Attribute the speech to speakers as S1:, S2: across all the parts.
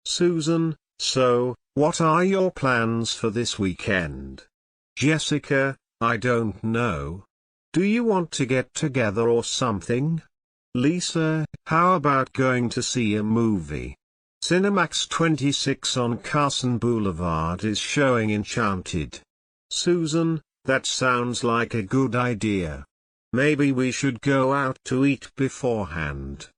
S1: Susan, so, what are your plans for this weekend? Jessica, I don't know. Do you want to get together or something? Lisa, how about going to see a movie? Cinemax 26 on Carson Boulevard is showing Enchanted. Susan, that sounds like a good idea. Maybe we should go out to eat beforehand.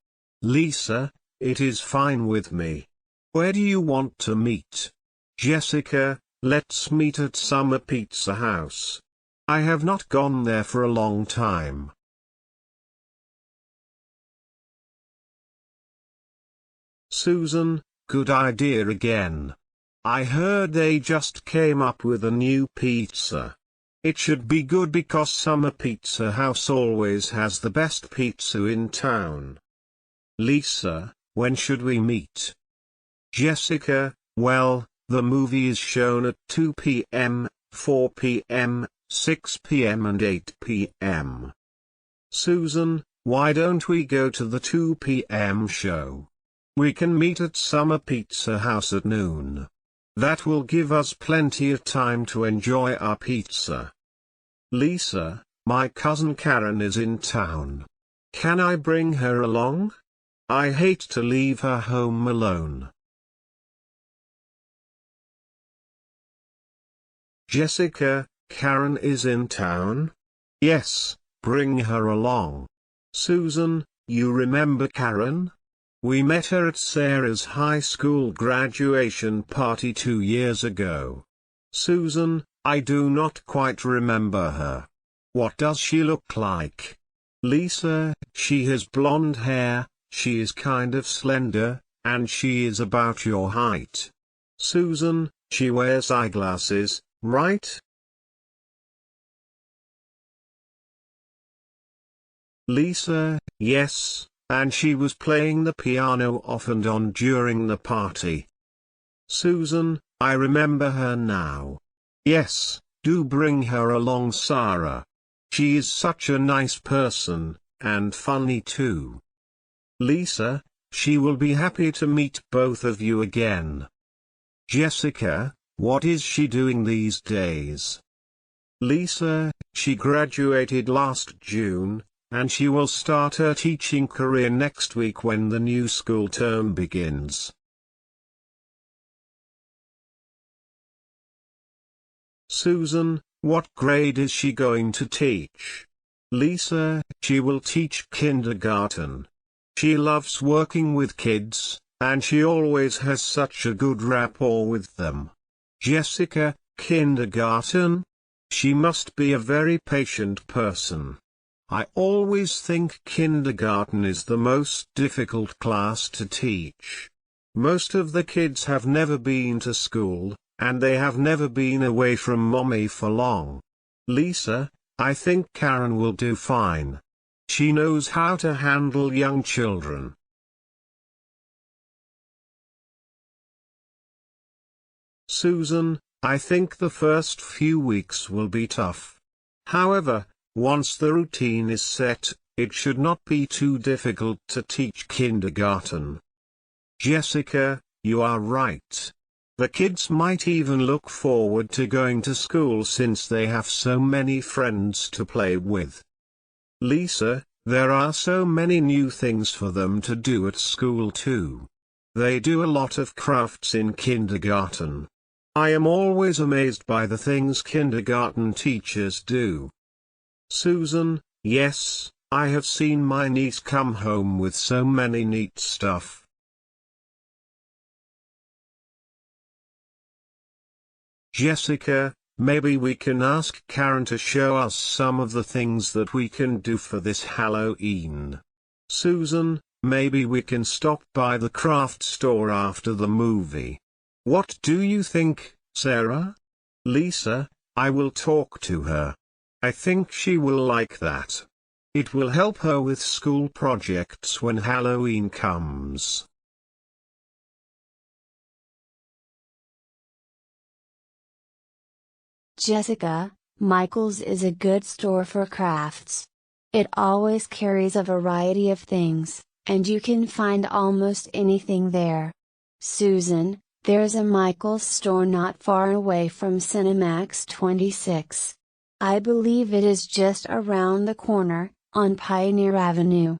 S1: Lisa, it is fine with me. Where do you want to meet? Jessica, let's meet at Summer Pizza House. I have not gone there for a long time. Susan, good idea again. I heard they just came up with a new pizza. It should be good because Summer Pizza House always has the best pizza in town. Lisa, when should we meet? Jessica, well, the movie is shown at 2 p.m., 4 p.m., 6 p.m. and 8 p.m. Susan, why don't we go to the 2 p.m. show? We can meet at Summer Pizza House at noon. That will give us plenty of time to enjoy our pizza. Lisa, my cousin Karen is in town. Can I bring her along? I hate to leave her home alone. Jessica, Karen is in town? Yes, bring her along. Susan, you remember Karen? We met her at Sarah's high school graduation party 2 years ago. Susan, I do not quite remember her. What does she look like? Lisa, she has blonde hair, she is kind of slender, and she is about your height. Susan, she wears eyeglasses, right? Lisa, yes. And she was playing the piano off and on during the party. Susan, I remember her now. Yes, do bring her along, Sarah. She is such a nice person, and funny too. Lisa, she will be happy to meet both of you again. Jessica, what is she doing these days? Lisa, she graduated last June, and she will start her teaching career next week when the new school term begins. Susan, what grade is she going to teach? Lisa, she will teach kindergarten. She loves working with kids, and she always has such a good rapport with them. Jessica, kindergarten? She must be a very patient person. I always think kindergarten is the most difficult class to teach. Most of the kids have never been to school, and they have never been away from mommy for long. Lisa, I think Karen will do fine. She knows how to handle young children. Susan, I think the first few weeks will be tough. However, once the routine is set, it should not be too difficult to teach kindergarten. Jessica, you are right. The kids might even look forward to going to school since they have so many friends to play with. Lisa, there are so many new things for them to do at school too. They do a lot of crafts in kindergarten. I am always amazed by the things kindergarten teachers do. Susan, yes, I have seen my niece come home with so many neat stuff. Jessica, maybe we can ask Karen to show us some of the things that we can do for this Halloween. Susan, maybe we can stop by the craft store after the movie. What do you think, Sarah? Lisa, I will talk to her. I think she will like that. It will help her with school projects when Halloween comes.
S2: Jessica, Michael's is a good store for crafts. It always carries a variety of things, and you can find almost anything there. Susan, there's a Michael's store not far away from Cinemax 26. I believe it is just around the corner, on Pioneer Avenue.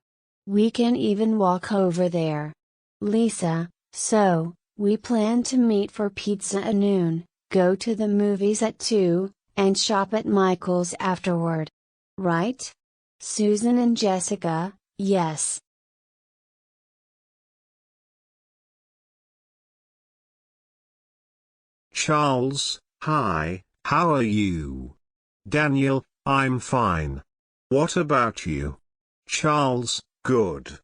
S2: We can even walk over there. Lisa, so, we plan to meet for pizza at noon, go to the movies at 2, and shop at Michael's afterward. Right? Susan and Jessica, yes.
S1: Charles, hi, how are you? Daniel, I'm fine. What about you? Charles, good.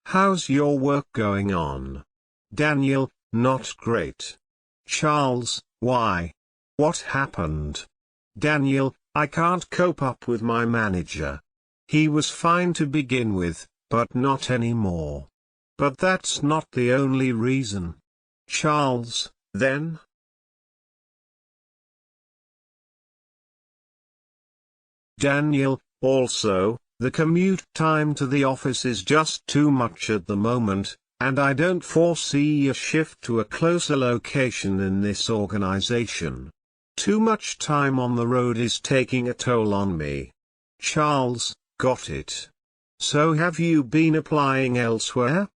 S1: How's your work going on? Daniel, not great. Charles, why? What happened? Daniel, I can't cope up with my manager. He was fine to begin with, but not anymore. But that's not the only reason. Charles, then? Daniel, also, the commute time to the office is just too much at the moment, and I don't foresee a shift to a closer location in this organization. Too much time on the road is taking a toll on me. Charles, got it. So have you been applying elsewhere?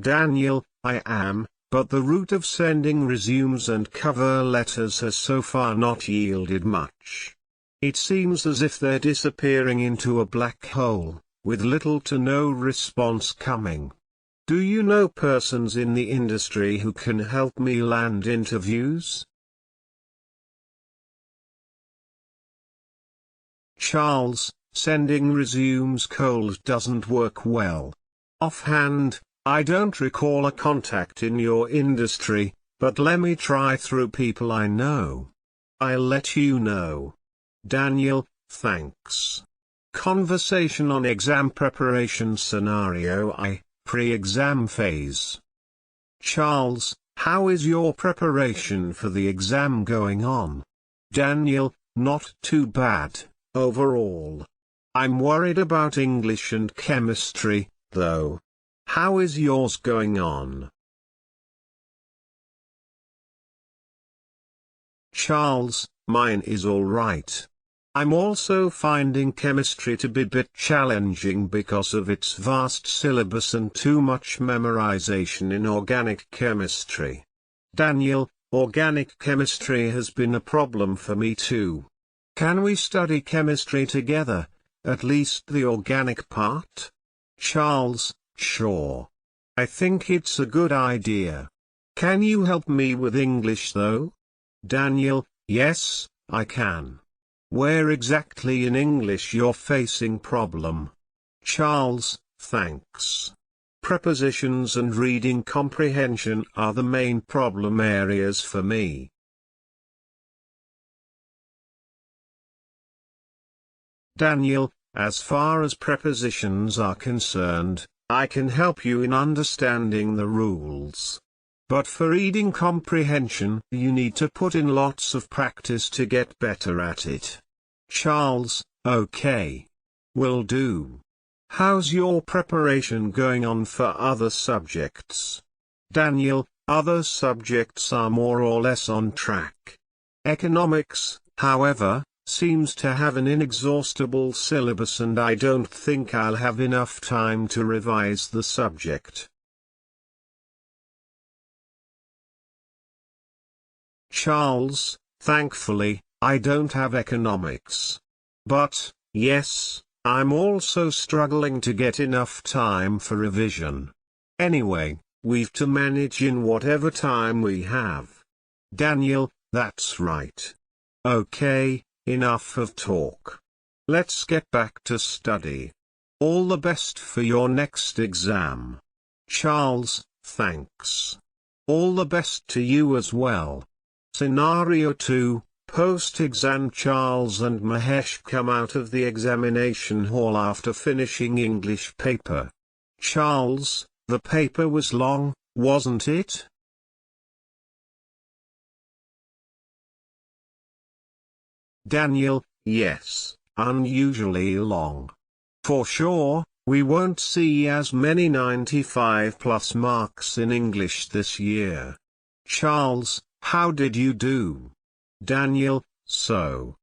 S1: Daniel, I am, but the route of sending resumes and cover letters has so far not yielded much. It seems as if they're disappearing into a black hole, with little to no response coming. Do you know persons in the industry who can help me land interviews? Charles, sending resumes cold doesn't work well. Offhand, I don't recall a contact in your industry, but let me try through people I know. I'll let you know. Daniel, thanks. Conversation on exam preparation scenario I, pre-exam phase. Charles, how is your preparation for the exam going on? Daniel, not too bad, overall. I'm worried about English and chemistry, though. How is yours going on? Charles, mine is alright. I'm also finding chemistry to be a bit challenging because of its vast syllabus and too much memorization in organic chemistry. Daniel, organic chemistry has been a problem for me too. Can we study chemistry together, at least the organic part? Charles, sure. I think it's a good idea. Can you help me with English though? Daniel, yes, I can. Where exactly in English you're facing problem? Charles, thanks. Prepositions and reading comprehension are the main problem areas for me. Daniel, as far as prepositions are concerned, I can help you in understanding the rules. But for reading comprehension, you need to put in lots of practice to get better at it. Charles, okay. Will do. How's your preparation going on for other subjects? Daniel, other subjects are more or less on track. Economics, however, seems to have an inexhaustible syllabus and I don't think I'll have enough time to revise the subject. Charles, thankfully, I don't have economics. But, yes, I'm also struggling to get enough time for revision. Anyway, we've to manage in whatever time we have. Daniel, that's right. Okay, enough of talk. Let's get back to study. All the best for your next exam. Charles, thanks. All the best to you as well. Scenario 2, post-exam. Charles and Mahesh come out of the examination hall after finishing English paper. Charles, the paper was long, wasn't it? Daniel, yes, unusually long. For sure, we won't see as many 95+ marks in English this year. Charles, how did you do? Daniel, so.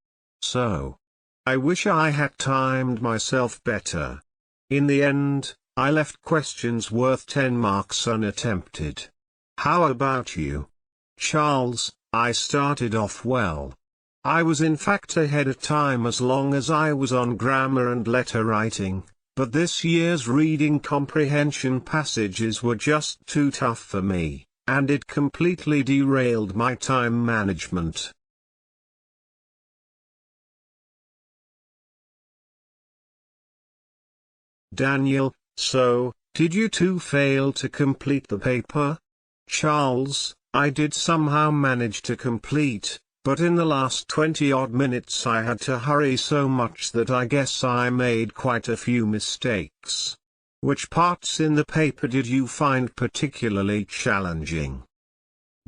S1: I wish I had timed myself better. In the end, I left questions worth 10 marks unattempted. How about you? Charles, I started off well. I was in fact ahead of time as long as I was on grammar and letter writing, but this year's reading comprehension passages were just too tough for me, and it completely derailed my time management. Daniel, so, did you two fail to complete the paper? Charles, I did somehow manage to complete, but in the last 20-odd minutes I had to hurry so much that I guess I made quite a few mistakes. Which parts in the paper did you find particularly challenging?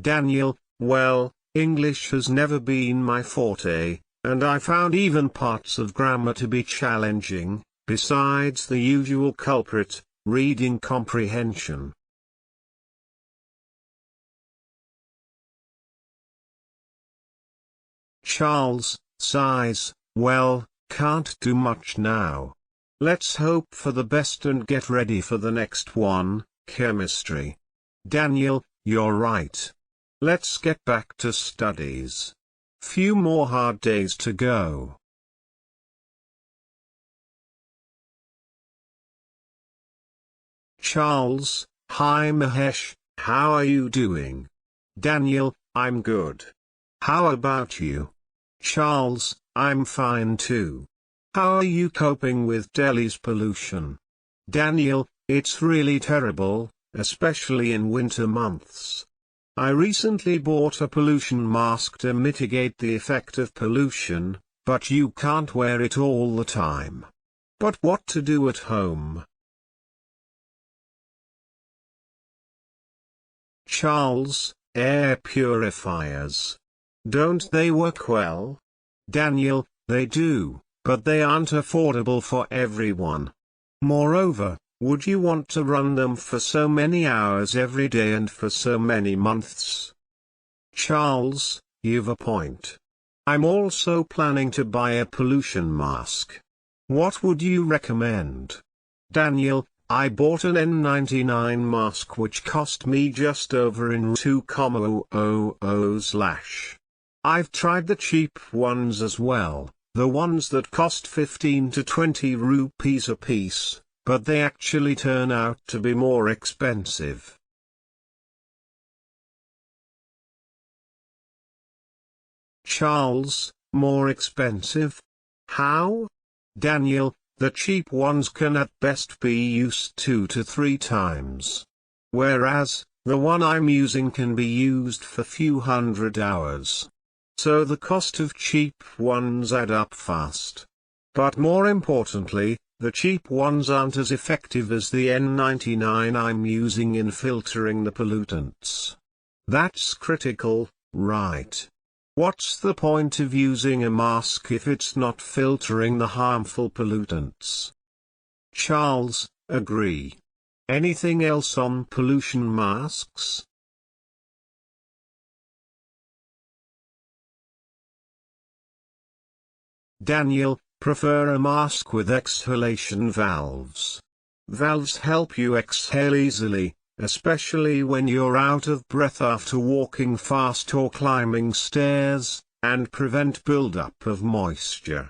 S1: Daniel, well, English has never been my forte, and I found even parts of grammar to be challenging, besides the usual culprit, reading comprehension. Charles, sighs, well, can't do much now. Let's hope for the best and get ready for the next one, chemistry. Daniel, you're right. Let's get back to studies. Few more hard days to go. Charles, hi Mahesh, how are you doing? Daniel, I'm good. How about you? Charles, I'm fine too. How are you coping with Delhi's pollution? Daniel, it's really terrible, especially in winter months. I recently bought a pollution mask to mitigate the effect of pollution, but you can't wear it all the time. But what to do at home? Charles, air purifiers. Don't they work well? Daniel, they do, but they aren't affordable for everyone. Moreover, would you want to run them for so many hours every day and for so many months? Charles, you've a point. I'm also planning to buy a pollution mask. What would you recommend? Daniel, I bought an N99 mask which cost me just over in 2,000 I've tried the cheap ones as well, the ones that cost 15 to 20 rupees a piece, but they actually turn out to be more expensive. Charles, more expensive? How? Daniel, the cheap ones can at best be used 2 to 3 times. Whereas, the one I'm using can be used for few hundred hours. So the cost of cheap ones add up fast. But more importantly, the cheap ones aren't as effective as the N99 I'm using in filtering the pollutants. That's critical, right? What's the point of using a mask if it's not filtering the harmful pollutants? Charles, agree. Anything else on pollution masks? Daniel, prefer a mask with exhalation valves. Valves help you exhale easily, especially when you're out of breath after walking fast or climbing stairs, and prevent buildup of moisture.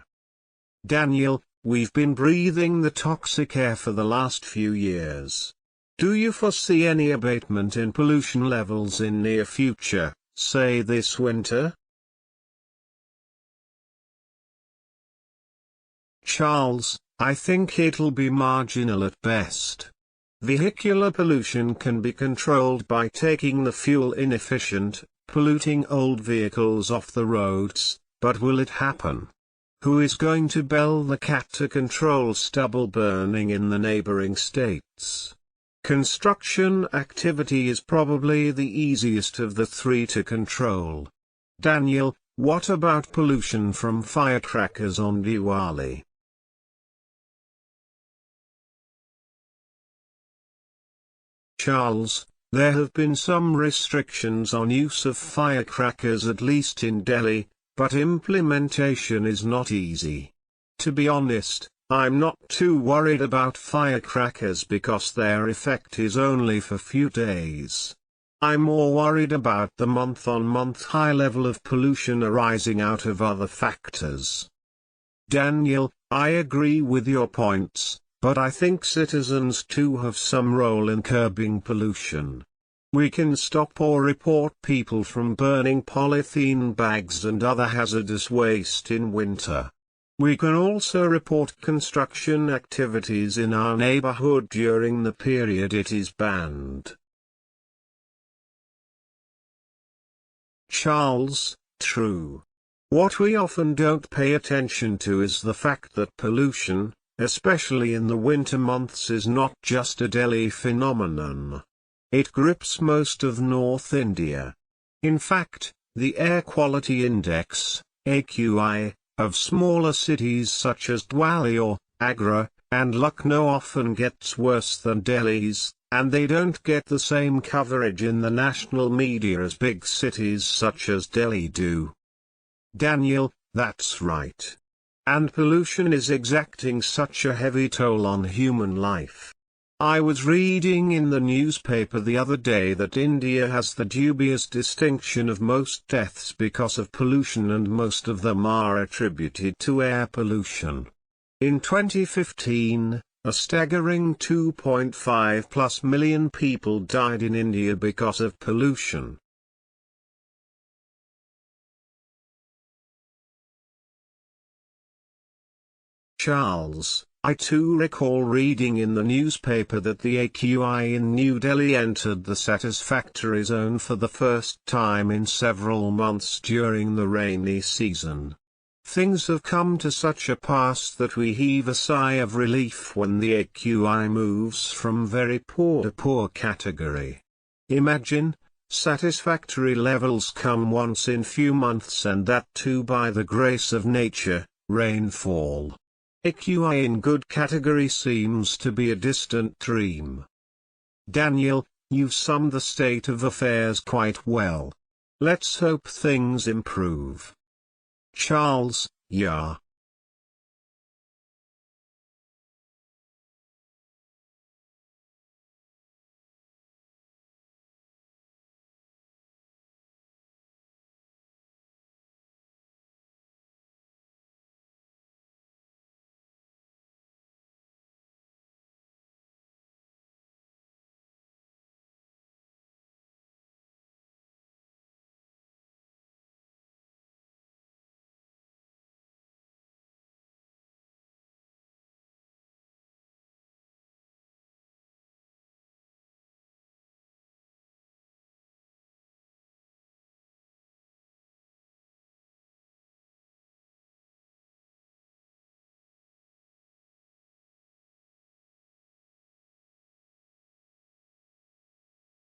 S1: Daniel, we've been breathing the toxic air for the last few years. Do you foresee any abatement in pollution levels in near future, say this winter? Charles, I think it'll be marginal at best. Vehicular pollution can be controlled by taking the fuel-inefficient, polluting old vehicles off the roads, but will it happen? Who is going to bell the cat to control stubble burning in the neighboring states? Construction activity is probably the easiest of the three to control. Daniel, what about pollution from firecrackers on Diwali? Charles, There have been some restrictions on use of firecrackers, at least in Delhi, but implementation is not easy. To be honest, I'm not too worried about firecrackers because their effect is only for few days. I'm more worried about the month-on-month high level of pollution arising out of other factors. Daniel, I agree with your points, but I think citizens too have some role in curbing pollution. We can stop or report people from burning polythene bags and other hazardous waste in winter. We can also report construction activities in our neighborhood during the period it is banned. Charles, true. What we often don't pay attention to is the fact that pollution, especially in the winter months, is not just a Delhi phenomenon. It grips most of North India. In fact, the Air Quality Index, AQI, of smaller cities such as Gwalior, Agra, and Lucknow often gets worse than Delhi's, and they don't get the same coverage in the national media as big cities such as Delhi do. Daniel, that's right. And pollution is exacting such a heavy toll on human life. I was reading in the newspaper the other day that India has the dubious distinction of most deaths because of pollution, and most of them are attributed to air pollution. In 2015, a staggering 2.5+ million people died in India because of pollution. Charles, I too recall reading in the newspaper that the AQI in New Delhi entered the satisfactory zone for the first time in several months during the rainy season. Things have come to such a pass that we heave a sigh of relief when the AQI moves from very poor to poor category. Imagine, satisfactory levels come once in few months, and that too by the grace of nature, rainfall. AQI in good category seems to be a distant dream. Daniel, you've summed the state of affairs quite well. Let's hope things improve. Charles, yeah,